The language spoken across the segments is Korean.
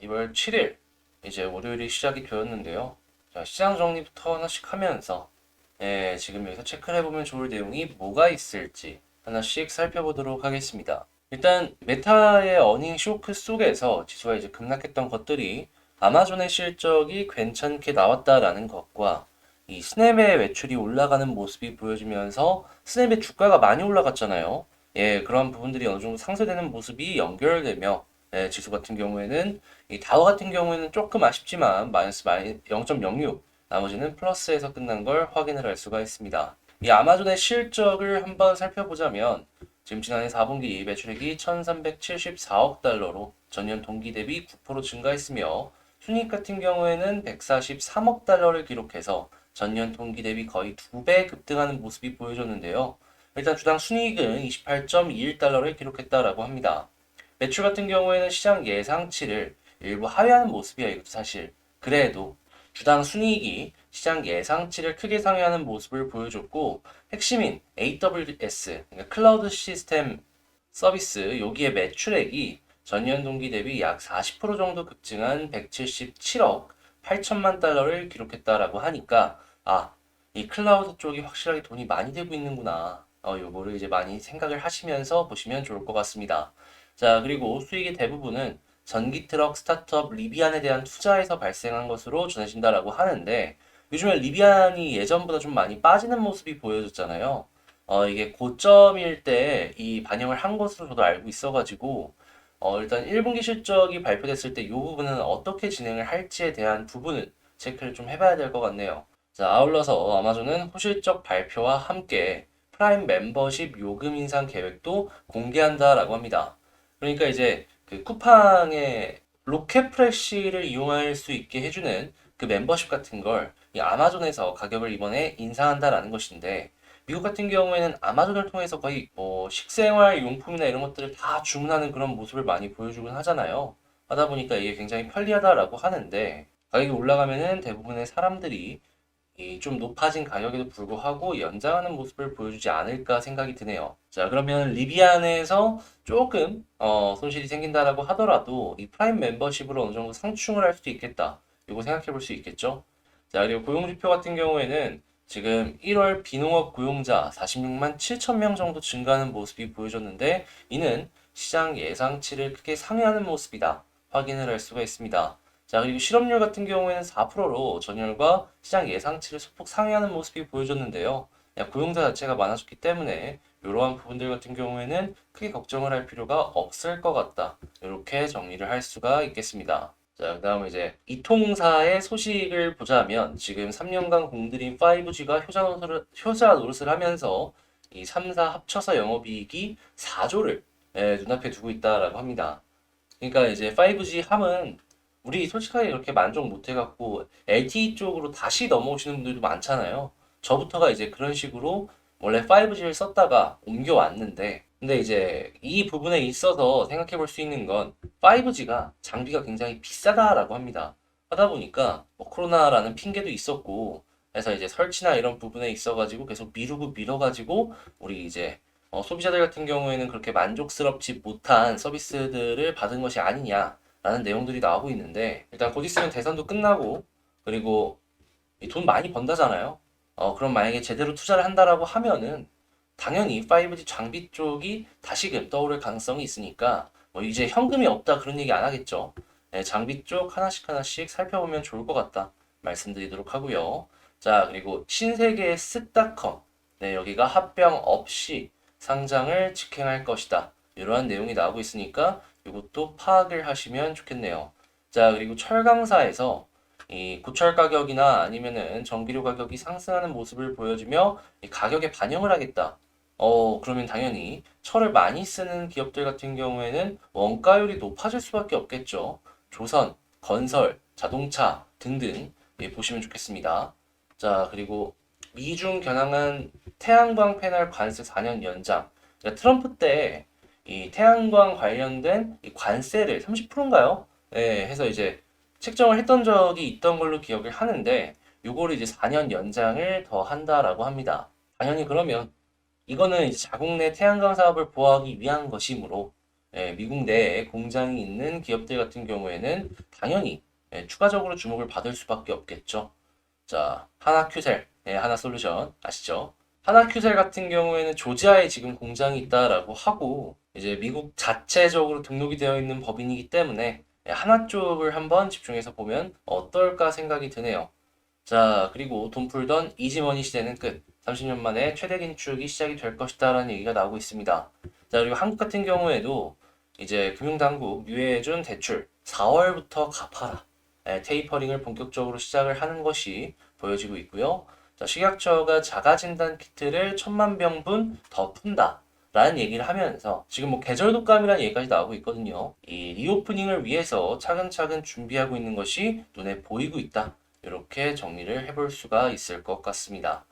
2월 7일 이제 월요일이 시작이 되었는데요. 자, 시장 정리부터 하나씩 하면서 지금 여기서 체크를 해보면 좋을 내용이 뭐가 있을지 하나씩 살펴보도록 하겠습니다. 일단 메타의 어닝 쇼크 속에서 지수가 이제 급락했던 것들이 아마존의 실적이 괜찮게 나왔다라는 것과 이 스냅의 매출이 올라가는 모습이 보여지면서 스냅의 주가가 많이 올라갔잖아요. 그런 부분들이 어느 정도 상쇄되는 모습이 연결되며 지수 같은 경우에는 이 다우 같은 경우에는 조금 아쉽지만 마이너스 0.06 나머지는 플러스에서 끝난 걸 확인을 할 수가 있습니다. 이 아마존의 실적을 한번 살펴보자면 지금 지난해 4분기 매출액이 1374억 달러로 전년 동기 대비 9% 증가했으며 순이익 같은 경우에는 143억 달러를 기록해서 전년 동기 대비 거의 2배 급등하는 모습이 보여졌는데요. 일단 주당 순이익은 28.21달러를 기록했다라고 합니다. 매출 같은 경우에는 시장 예상치를 일부 하회하는 모습이야 이것도 사실. 그래도 주당 순이익이 시장 예상치를 크게 상회하는 모습을 보여줬고 핵심인 AWS, 그러니까 클라우드 시스템 서비스 여기에 매출액이 전년 동기 대비 약 40% 정도 급증한 177억 8천만 달러를 기록했다라고 하니까 이 클라우드 쪽이 확실하게 돈이 많이 되고 있는구나. 요거를 이제 많이 생각을 하시면서 보시면 좋을 것 같습니다. 자, 그리고 수익의 대부분은 전기 트럭 스타트업 리비안에 대한 투자에서 발생한 것으로 전해진다라고 하는데 요즘에 리비안이 예전보다 좀 많이 빠지는 모습이 보여졌잖아요. 이게 고점일 때 이 반영을 한 것으로 저도 알고 있어가지고 일단 1분기 실적이 발표됐을 때 이 부분은 어떻게 진행을 할지에 대한 부분은 체크를 좀 해봐야 될 것 같네요. 자, 아울러서 아마존은 호실적 발표와 함께 프라임 멤버십 요금 인상 계획도 공개한다라고 합니다. 그러니까 이제 그 쿠팡의 로켓 프레쉬를 이용할 수 있게 해주는 그 멤버십 같은 걸 이 아마존에서 가격을 이번에 인상한다라는 것인데 미국 같은 경우에는 아마존을 통해서 거의 뭐 식생활 용품이나 이런 것들을 다 주문하는 그런 모습을 많이 보여주곤 하잖아요. 하다 보니까 이게 굉장히 편리하다라고 하는데 가격이 올라가면은 대부분의 사람들이 이 좀 높아진 가격에도 불구하고 연장하는 모습을 보여주지 않을까 생각이 드네요. 자, 그러면 리비안에서 조금 손실이 생긴다라고 하더라도 이 프라임 멤버십으로 어느 정도 상충을 할 수도 있겠다. 이거 생각해 볼 수 있겠죠? 자, 그리고 고용지표 같은 경우에는 지금 1월 비농업 고용자 46만 7천 명 정도 증가하는 모습이 보여졌는데 이는 시장 예상치를 크게 상회하는 모습이다. 확인을 할 수가 있습니다. 자, 그리고 실업률 같은 경우에는 4%로 전월과 시장 예상치를 소폭 상회하는 모습이 보여졌는데요. 고용자 자체가 많아졌기 때문에 이러한 부분들 같은 경우에는 크게 걱정을 할 필요가 없을 것 같다. 이렇게 정리를 할 수가 있겠습니다. 자, 그다음에 이제 이통사의 소식을 보자면 지금 3년간 공들인 5G가 효자 노릇을 하면서 이 3사 합쳐서 영업이익이 4조를 눈앞에 두고 있다라고 합니다. 그러니까 이제 5G 함은 우리 솔직하게 그렇게 만족 못 해갖고 LTE 쪽으로 다시 넘어오시는 분들도 많잖아요. 저부터가 이제 그런 식으로 원래 5G를 썼다가 옮겨왔는데 근데 이제 이 부분에 있어서 생각해 볼 수 있는 건 5G가 장비가 굉장히 비싸다라고 합니다. 하다 보니까 뭐 코로나라는 핑계도 있었고 그래서 이제 설치나 이런 부분에 있어가지고 계속 미루고 미뤄가지고 우리 이제 소비자들 같은 경우에는 그렇게 만족스럽지 못한 서비스들을 받은 것이 아니냐라는 내용들이 나오고 있는데 일단 곧 있으면 대선도 끝나고 그리고 돈 많이 번다잖아요. 그럼 만약에 제대로 투자를 한다라고 하면은 당연히 5G 장비 쪽이 다시금 떠오를 가능성이 있으니까 뭐 이제 현금이 없다 그런 얘기 안 하겠죠. 장비 쪽 하나씩 하나씩 살펴보면 좋을 것 같다 말씀드리도록 하고요. 자, 그리고 신세계의 쓱닷컴 여기가 합병 없이 상장을 직행할 것이다. 이러한 내용이 나오고 있으니까 이것도 파악을 하시면 좋겠네요. 자, 그리고 철강사에서 이 고철 가격이나 아니면은 전기료 가격이 상승하는 모습을 보여주며 이 가격에 반영을 하겠다. 그러면 당연히 철을 많이 쓰는 기업들 같은 경우에는 원가율이 높아질 수밖에 없겠죠. 조선, 건설, 자동차 등등 보시면 좋겠습니다. 자, 그리고 미중 겨냥한 태양광 패널 관세 4년 연장. 그러니까 트럼프 때 이 태양광 관련된 이 관세를 30%인가요? 해서 이제 책정을 했던 적이 있던 걸로 기억을 하는데 요거를 이제 4년 연장을 더 한다라고 합니다. 당연히 그러면 이거는 이제 자국 내 태양광 사업을 보호하기 위한 것이므로 미국 내에 공장이 있는 기업들 같은 경우에는 당연히 추가적으로 주목을 받을 수밖에 없겠죠. 자, 하나큐셀, 하나솔루션 아시죠? 하나큐셀 같은 경우에는 조지아에 지금 공장이 있다라고 하고 이제 미국 자체적으로 등록이 되어 있는 법인이기 때문에 하나 쪽을 한번 집중해서 보면 어떨까 생각이 드네요. 자, 그리고 돈 풀던 이지머니 시대는 끝. 30년 만에 최대 긴축이 시작이 될 것이다라는 얘기가 나오고 있습니다. 자, 그리고 한국 같은 경우에도 이제 금융당국 유예해준 대출 4월부터 갚아라. 테이퍼링을 본격적으로 시작을 하는 것이 보여지고 있고요. 자, 식약처가 자가진단 키트를 10,000병분 더 푼다. 라는 얘기를 하면서 지금 뭐 계절 독감이라는 얘기까지 나오고 있거든요. 이 리오프닝을 위해서 차근차근 준비하고 있는 것이 눈에 보이고 있다. 이렇게 정리를 해볼 수가 있을 것 같습니다.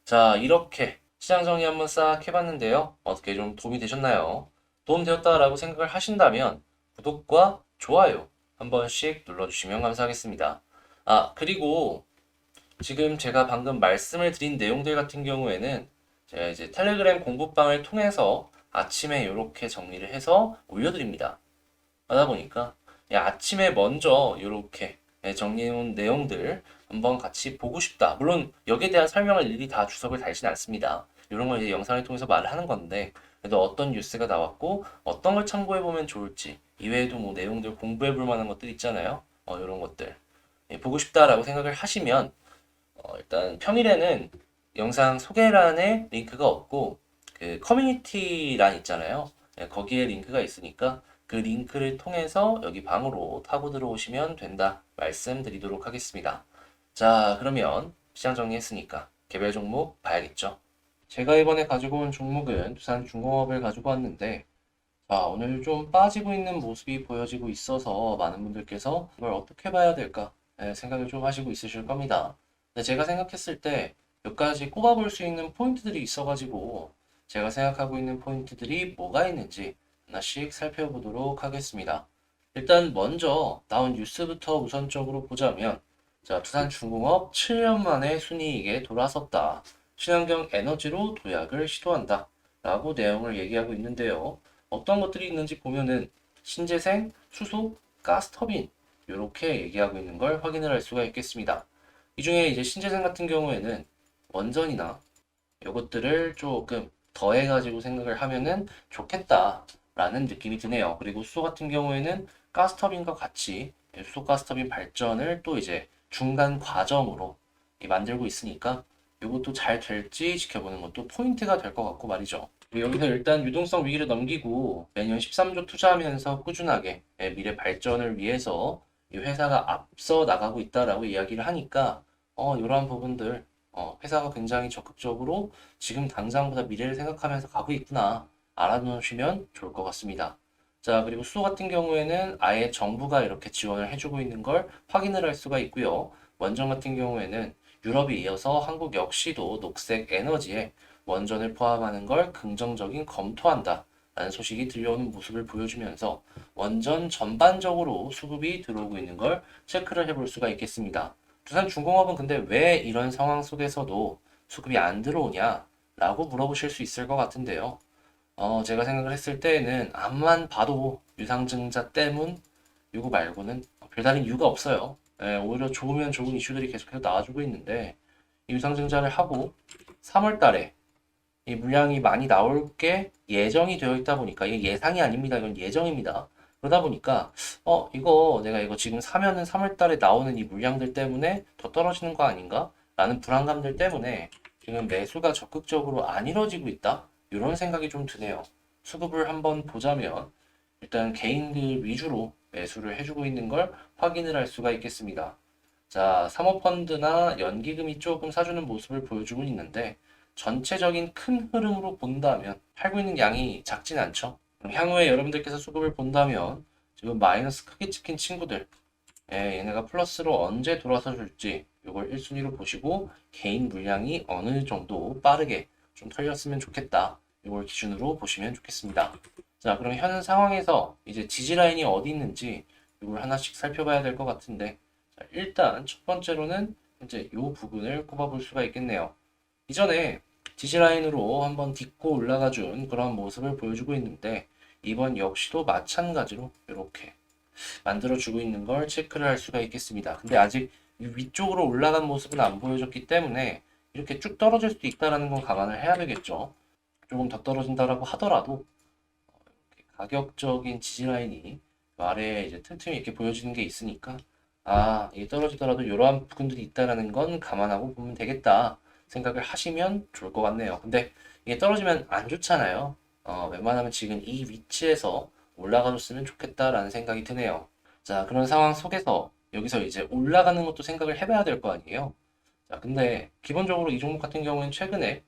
자, 이렇게 시장 정리 한번 싹 해봤는데요. 어떻게 좀 도움이 되셨나요? 도움되었다라고 생각을 하신다면 구독과 좋아요 한 번씩 눌러주시면 감사하겠습니다. 아, 그리고 지금 제가 방금 말씀을 드린 내용들 같은 경우에는 제가 이제 텔레그램 공부방을 통해서 아침에 이렇게 정리를 해서 올려드립니다. 하다 보니까 아침에 먼저 이렇게 정리해놓은 내용들 한번 같이 보고 싶다. 물론 여기에 대한 설명을 일일이 다 주석을 달진 않습니다. 이런 걸 이제 영상을 통해서 말을 하는 건데 그래도 어떤 뉴스가 나왔고 어떤 걸 참고해보면 좋을지 이외에도 뭐 내용들 공부해볼 만한 것들 있잖아요. 이런 것들 보고 싶다라고 생각을 하시면 일단 평일에는 영상 소개란에 링크가 없고 그 커뮤니티란 있잖아요. 거기에 링크가 있으니까 그 링크를 통해서 여기 방으로 타고 들어오시면 된다 말씀드리도록 하겠습니다. 자, 그러면 시장 정리했으니까 개별 종목 봐야겠죠. 제가 이번에 가지고 온 종목은 두산중공업을 가지고 왔는데 자, 오늘 좀 빠지고 있는 모습이 보여지고 있어서 많은 분들께서 이걸 어떻게 봐야 될까 생각을 좀 하시고 있으실 겁니다. 근데 제가 생각했을 때 몇 가지 꼽아볼 수 있는 포인트들이 있어가지고 제가 생각하고 있는 포인트들이 뭐가 있는지 하나씩 살펴보도록 하겠습니다. 일단 먼저 나온 뉴스부터 우선적으로 보자면 자, 두산중공업 7년 만에 순이익에 돌아섰다. 친환경 에너지로 도약을 시도한다. 라고 내용을 얘기하고 있는데요. 어떤 것들이 있는지 보면은 신재생, 수소, 가스터빈 이렇게 얘기하고 있는 걸 확인을 할 수가 있겠습니다. 이 중에 이제 신재생 같은 경우에는 원전이나 이것들을 조금 더해가지고 생각을 하면은 좋겠다라는 느낌이 드네요. 그리고 수소 같은 경우에는 가스터빈과 같이 수소 가스터빈 발전을 또 이제 중간 과정으로 만들고 있으니까 이것도 잘 될지 지켜보는 것도 포인트가 될 것 같고 말이죠. 여기서 일단 유동성 위기를 넘기고 매년 13조 투자하면서 꾸준하게 미래 발전을 위해서 이 회사가 앞서 나가고 있다라고 이야기를 하니까 이러한 부분들 회사가 굉장히 적극적으로 지금 당장보다 미래를 생각하면서 가고 있구나 알아놓으시면 좋을 것 같습니다. 자, 그리고 수소 같은 경우에는 아예 정부가 이렇게 지원을 해주고 있는 걸 확인을 할 수가 있고요. 원전 같은 경우에는 유럽이 이어서 한국 역시도 녹색 에너지에 원전을 포함하는 걸 긍정적인 검토한다 라는 소식이 들려오는 모습을 보여주면서 원전 전반적으로 수급이 들어오고 있는 걸 체크를 해볼 수가 있겠습니다. 두산중공업은 근데 왜 이런 상황 속에서도 수급이 안 들어오냐 라고 물어보실 수 있을 것 같은데요. 제가 생각을 했을 때에는 앞만 봐도 유상증자 때문 이거 말고는 별다른 이유가 없어요. 오히려 좋으면 좋은 이슈들이 계속해서 나와주고 있는데 이 유상증자를 하고 3월 달에 이 물량이 많이 나올 게 예정이 되어 있다 보니까 이게 예상이 아닙니다. 이건 예정입니다. 그러다 보니까 이거 내가 이거 지금 사면은 3월 달에 나오는 이 물량들 때문에 더 떨어지는 거 아닌가? 라는 불안감들 때문에 지금 매수가 적극적으로 안 이루어지고 있다. 이런 생각이 좀 드네요. 수급을 한번 보자면 일단 개인들 위주로 매수를 해주고 있는 걸 확인을 할 수가 있겠습니다. 자, 사모펀드나 연기금이 조금 사주는 모습을 보여주고 있는데 전체적인 큰 흐름으로 본다면 팔고 있는 양이 작진 않죠. 그럼 향후에 여러분들께서 수급을 본다면 지금 마이너스 크게 찍힌 친구들 얘네가 플러스로 언제 돌아서 줄지 이걸 1순위로 보시고 개인 물량이 어느 정도 빠르게 좀 털렸으면 좋겠다. 이걸 기준으로 보시면 좋겠습니다. 자, 그럼 현 상황에서 이제 지지 라인이 어디 있는지 이걸 하나씩 살펴봐야 될 것 같은데 자, 일단 첫 번째로는 이제 이 부분을 꼽아볼 수가 있겠네요. 이전에 지지라인으로 한번 딛고 올라가 준 그런 모습을 보여주고 있는데 이번 역시도 마찬가지로 이렇게 만들어주고 있는 걸 체크를 할 수가 있겠습니다. 근데 아직 위쪽으로 올라간 모습은 안 보여줬기 때문에 이렇게 쭉 떨어질 수도 있다는 건 감안을 해야 되겠죠. 조금 더 떨어진다라고 하더라도 이렇게 가격적인 지지 라인이 아래에 이제 틈틈이 이렇게 보여지는 게 있으니까 이게 떨어지더라도 이러한 부분들이 있다라는 건 감안하고 보면 되겠다 생각을 하시면 좋을 것 같네요. 근데 이게 떨어지면 안 좋잖아요. 웬만하면 지금 이 위치에서 올라가줬으면 좋겠다라는 생각이 드네요. 자, 그런 상황 속에서 여기서 이제 올라가는 것도 생각을 해봐야 될 거 아니에요. 자, 근데 기본적으로 이 종목 같은 경우에는 최근에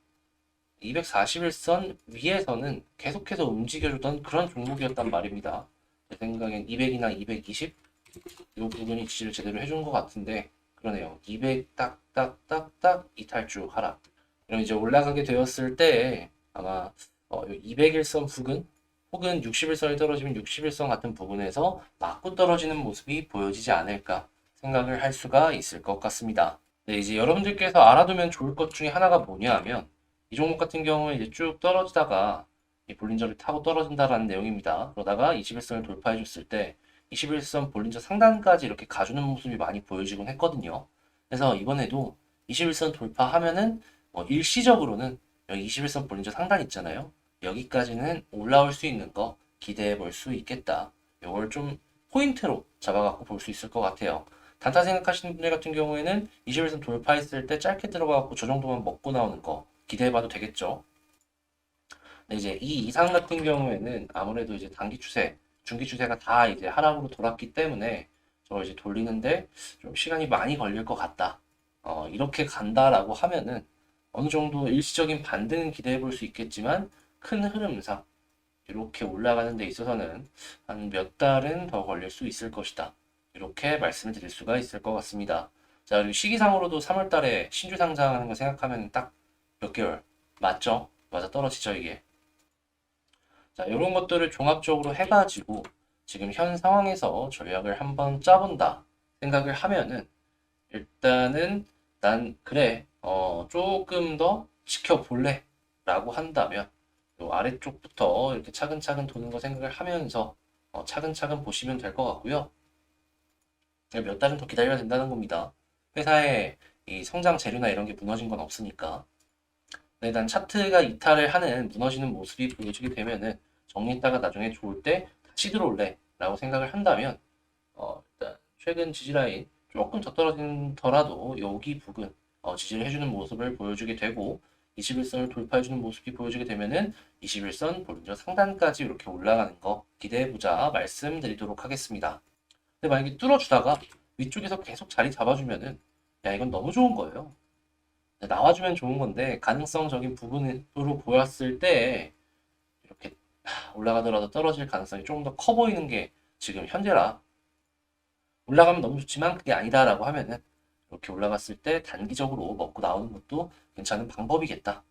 241선 위에서는 계속해서 움직여주던 그런 종목이었단 말입니다. 제 생각엔 200이나 220 이 부분이 지지를 제대로 해준 것 같은데 그러네요. 200 딱딱딱딱 이탈주 하락. 그럼 이제 올라가게 되었을 때 아마 201선 부근 혹은 61선이 떨어지면 61선 같은 부분에서 맞고 떨어지는 모습이 보여지지 않을까 생각을 할 수가 있을 것 같습니다. 네, 이제 여러분들께서 알아두면 좋을 것 중에 하나가 뭐냐 하면 이 종목 같은 경우에 이제 쭉 떨어지다가 이 볼린저를 타고 떨어진다라는 내용입니다. 그러다가 21선을 돌파해 줬을 때 21선 볼린저 상단까지 이렇게 가주는 모습이 많이 보여지곤 했거든요. 그래서 이번에도 21선 돌파하면은 일시적으로는 여기 21선 볼린저 상단 있잖아요. 여기까지는 올라올 수 있는 거 기대해 볼 수 있겠다. 이걸 좀 포인트로 잡아갖고 볼 수 있을 것 같아요. 단타 생각하시는 분들 같은 경우에는 21선 돌파했을 때 짧게 들어가갖고 저 정도만 먹고 나오는 거 기대해봐도 되겠죠. 근데 이제 이 이상 같은 경우에는 아무래도 이제 단기 추세, 중기 추세가 다 이제 하락으로 돌았기 때문에 저 이제 돌리는데 좀 시간이 많이 걸릴 것 같다. 이렇게 간다라고 하면은 어느 정도 일시적인 반등은 기대해 볼 수 있겠지만 큰 흐름상 이렇게 올라가는 데 있어서는 한 몇 달은 더 걸릴 수 있을 것이다. 이렇게 말씀을 드릴 수가 있을 것 같습니다. 자, 그리고 시기상으로도 3월 달에 신주 상장하는 거 생각하면 딱 몇 개월 맞죠? 맞아 떨어지죠, 이게. 자, 이런 것들을 종합적으로 해가지고 지금 현 상황에서 전략을 한번 짜본다 생각을 하면은 일단은 난 그래 조금 더 지켜볼래 라고 한다면 요 아래쪽부터 이렇게 차근차근 도는 거 생각을 하면서 차근차근 보시면 될 것 같고요. 몇 달은 더 기다려야 된다는 겁니다. 회사의 이 성장 재료나 이런 게 무너진 건 없으니까. 근데 난 차트가 이탈을 하는 무너지는 모습이 보여지게 되면은 정리했다가 나중에 좋을 때 다시 들어올래 라고 생각을 한다면 일단 최근 지지라인 조금 더 떨어지더라도 여기 부근 지지를 해주는 모습을 보여주게 되고 21선을 돌파해주는 모습이 보여지게 되면은 21선 볼린저 상단까지 이렇게 올라가는 거 기대해보자 말씀드리도록 하겠습니다. 근데 만약에 뚫어주다가 위쪽에서 계속 자리 잡아주면은 야 이건 너무 좋은 거예요. 나와주면 좋은 건데 가능성적인 부분으로 보였을 때 이렇게 올라가더라도 떨어질 가능성이 조금 더 커 보이는 게 지금 현재라 올라가면 너무 좋지만 그게 아니다라고 하면은 이렇게 올라갔을 때 단기적으로 먹고 나오는 것도 괜찮은 방법이겠다.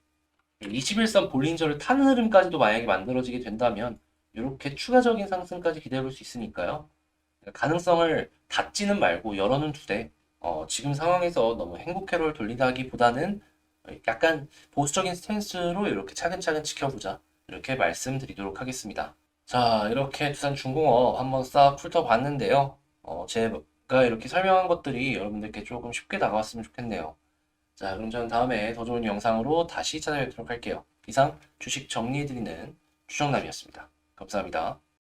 21선 볼린저를 타는 흐름까지도 만약에 만들어지게 된다면 이렇게 추가적인 상승까지 기대해 볼 수 있으니까요. 가능성을 닫지는 말고 열어는 두되 지금 상황에서 너무 행복회로를 돌리다기보다는 약간 보수적인 스탠스로 이렇게 차근차근 지켜보자 이렇게 말씀드리도록 하겠습니다. 자, 이렇게 두산중공업 한번 싹 훑어봤는데요. 제가 이렇게 설명한 것들이 여러분들께 조금 쉽게 다가왔으면 좋겠네요. 자, 그럼 저는 다음에 더 좋은 영상으로 다시 찾아뵙도록 할게요. 이상 주식 정리해드리는 주정남이었습니다. 감사합니다.